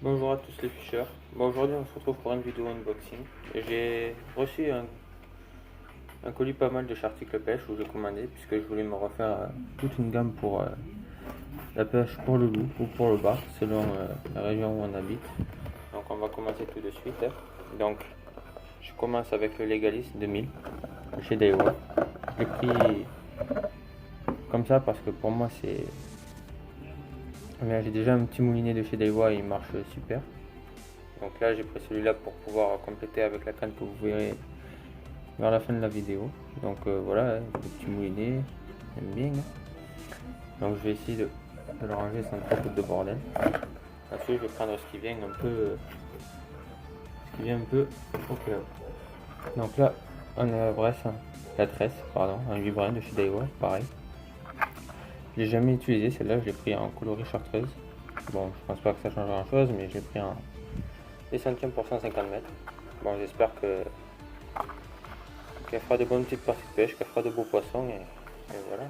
Bonjour à tous les ficheurs. Bon, aujourd'hui on se retrouve pour une vidéo unboxing. J'ai reçu un colis pas mal de articles pêche où j'ai commandé puisque je voulais me refaire toute une gamme pour la pêche pour le loup ou pour le bar selon la région où on habite. Donc on va commencer tout de suite, hein. Donc je commence avec le Legalis 2000 de chez Daiwa. Je l'ai pris comme ça parce que pour moi c'est... J'ai déjà un petit moulinet de chez Daiwa et il marche super. Donc là j'ai pris celui-là pour pouvoir compléter avec la canne que vous verrez vers la fin de la vidéo. Donc voilà, hein, le petit moulinet, j'aime bien, hein. Donc je vais essayer de le ranger sans trop de bordel. Ensuite je vais prendre ce qui vient un peu au cas où. Donc là on a la tresse, pardon, un 8 brins de chez Daiwa, pareil. Je l'ai jamais utilisé, celle-là je l'ai pris en coloris chartreuse. Bon, je pense pas que ça change grand chose, mais j'ai pris en des centièmes pour 150 mètres. Bon, j'espère qu'elle fera de bonnes petites parties de pêche, qu'elle fera de beaux poissons et voilà.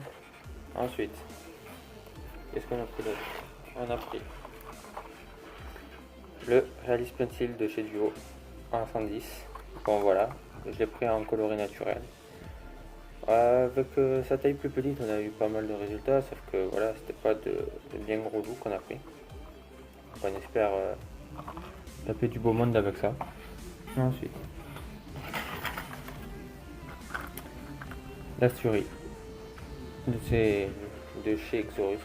Ensuite, qu'est-ce qu'on a pris d'autre? On a pris le Realist Pencil de chez Duo en 110. Bon voilà, je l'ai pris en coloris naturel. Avec sa taille plus petite, on a eu pas mal de résultats, sauf que voilà, c'était pas de bien gros loup qu'on a pris. Donc on espère taper du beau monde avec ça. Ensuite, la Fury de chez Exorus,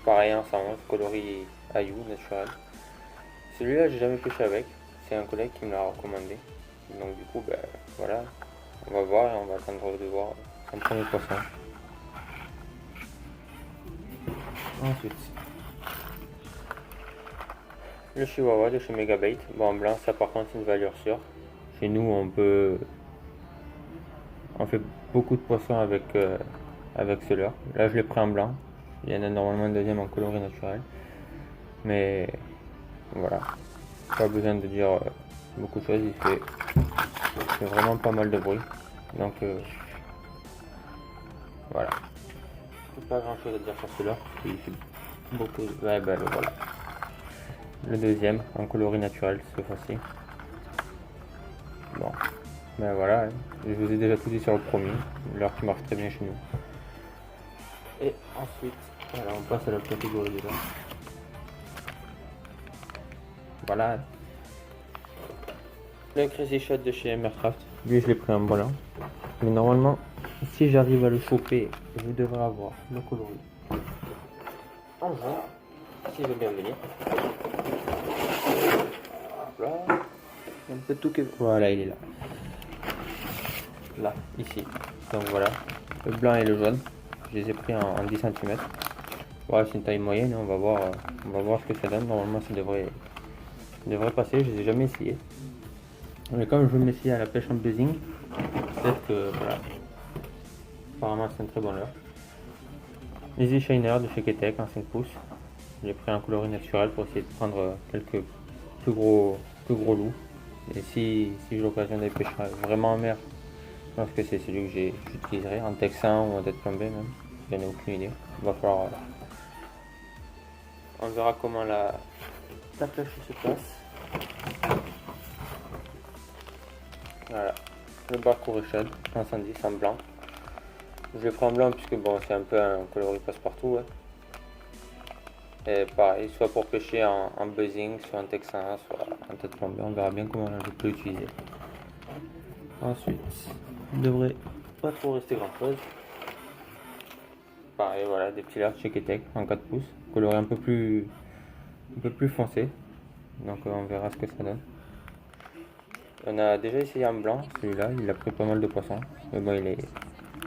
pareil en 111, coloris Ayou naturel. Celui-là, j'ai jamais pêché avec, c'est un collègue qui me l'a recommandé. Donc du coup, ben voilà, on va voir et on va attendre de voir son premier poisson. Ensuite, le Chihuahua de chez Megabait. Bon, en blanc, ça par contre c'est une valeur sûre. Chez nous, on fait beaucoup de poissons avec ce leurre. Là, je l'ai pris en blanc. Il y en a normalement un deuxième en coloris naturel. Mais voilà, pas besoin de dire beaucoup de choses. Il fait vraiment pas mal de bruit. Donc voilà. Pas grand chose à dire sur celui-là. Il fait beaucoup. Ouais, ben voilà. Le deuxième en coloris naturel cette fois-ci. Bon, ben voilà. Hein. Je vous ai déjà tout dit sur le premier. L'heure qui marche très bien chez nous. Et ensuite, voilà, on passe à la catégorie de là. Voilà. Le Crazy Shot de chez Mercraft. Lui, je l'ai pris en blanc. Mais normalement, si j'arrive à le choper, je devrais avoir le coloris en jaune. Si je veux bien venir. Voilà. Un peu tout que... Voilà, il est là. Là, ici. Donc voilà. Le blanc et le jaune. Je les ai pris en 10 cm. Voilà, c'est une taille moyenne. On va voir ce que ça donne. Normalement, ça devrait passer. Je les ai jamais essayé. Mais comme je veux m'essayer à la pêche en buzzing, peut-être que voilà. Apparemment, c'est un très bon leurre. Easy Shiner de chez Ketek en 5 pouces. J'ai pris un coloris naturel pour essayer de prendre quelques plus gros loups. Et si j'ai l'occasion d'aller pêcher vraiment en mer, je pense que c'est celui que j'utiliserai en texan ou en tête plombée même. J'en ai aucune idée. Il va falloir. On verra comment la pêche se passe. Voilà. Le bar Richard en 110 en blanc. Je l'ai pris en blanc puisque bon c'est un peu un coloris passe-partout. Ouais. Et pareil, soit pour pêcher en buzzing, soit en texan, soit en tête plombée. On verra bien comment je peux l'utiliser. Ensuite, il devrait pas trop rester grand chose. Pareil, voilà, des petits leurres chez Ketek en 4 pouces, coloré un peu plus foncé. Donc on verra ce que ça donne. On a déjà essayé en blanc, celui-là, il a pris pas mal de poissons. Mais bon, il est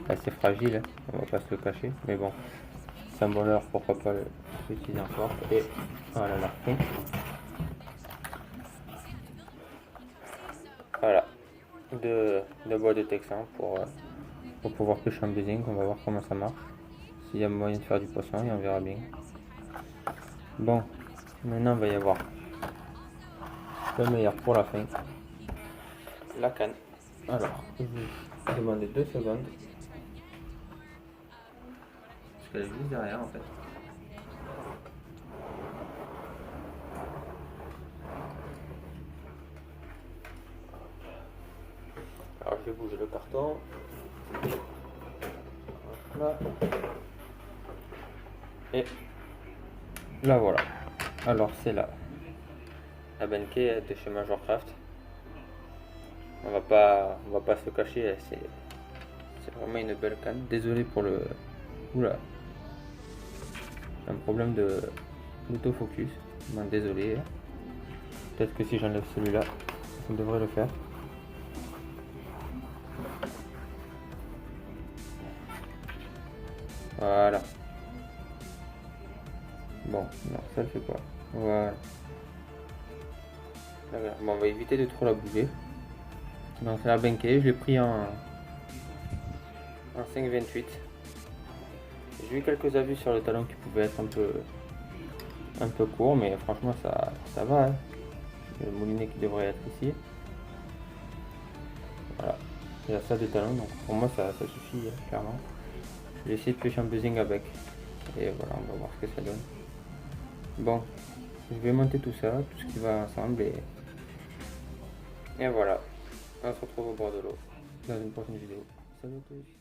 assez fragile, hein, on va pas se le cacher. Mais bon, c'est un bon leurre, pourquoi pas l'utiliser encore. Et voilà la fin. Voilà, de bois de texan pour pouvoir pêcher en buzzing. On va voir comment ça marche. S'il y a moyen de faire du poisson et on verra bien. Bon, maintenant il va y avoir le meilleur pour la fin. La canne. Alors, je vais demander 2 secondes. Parce qu'elle est juste derrière en fait. vais bouger le carton. Là. Et là voilà. Alors c'est là. La Benkei de chez Majorcraft. On va pas se cacher, c'est vraiment une belle canne. Désolé pour le. Oula. J'ai un problème d'autofocus. Bon, désolé. Peut-être que si j'enlève celui-là, ça devrait le faire. Voilà. Bon, non, ça le fait pas. Voilà. Bon, on va éviter de trop la bouger. Donc c'est la Benkei, je l'ai pris en 5,28. J'ai eu quelques avis sur le talon qui pouvaient être un peu court, mais franchement ça va. Hein. Le moulinet qui devrait être ici. Voilà, il y a ça de talon, donc pour moi ça suffit clairement. Je vais essayer de pêcher un buzzing avec. Et voilà, on va voir ce que ça donne. Bon, je vais monter tout ça, tout ce qui va ensemble et voilà. On se retrouve au bord de l'eau dans une prochaine vidéo. Salut à tous.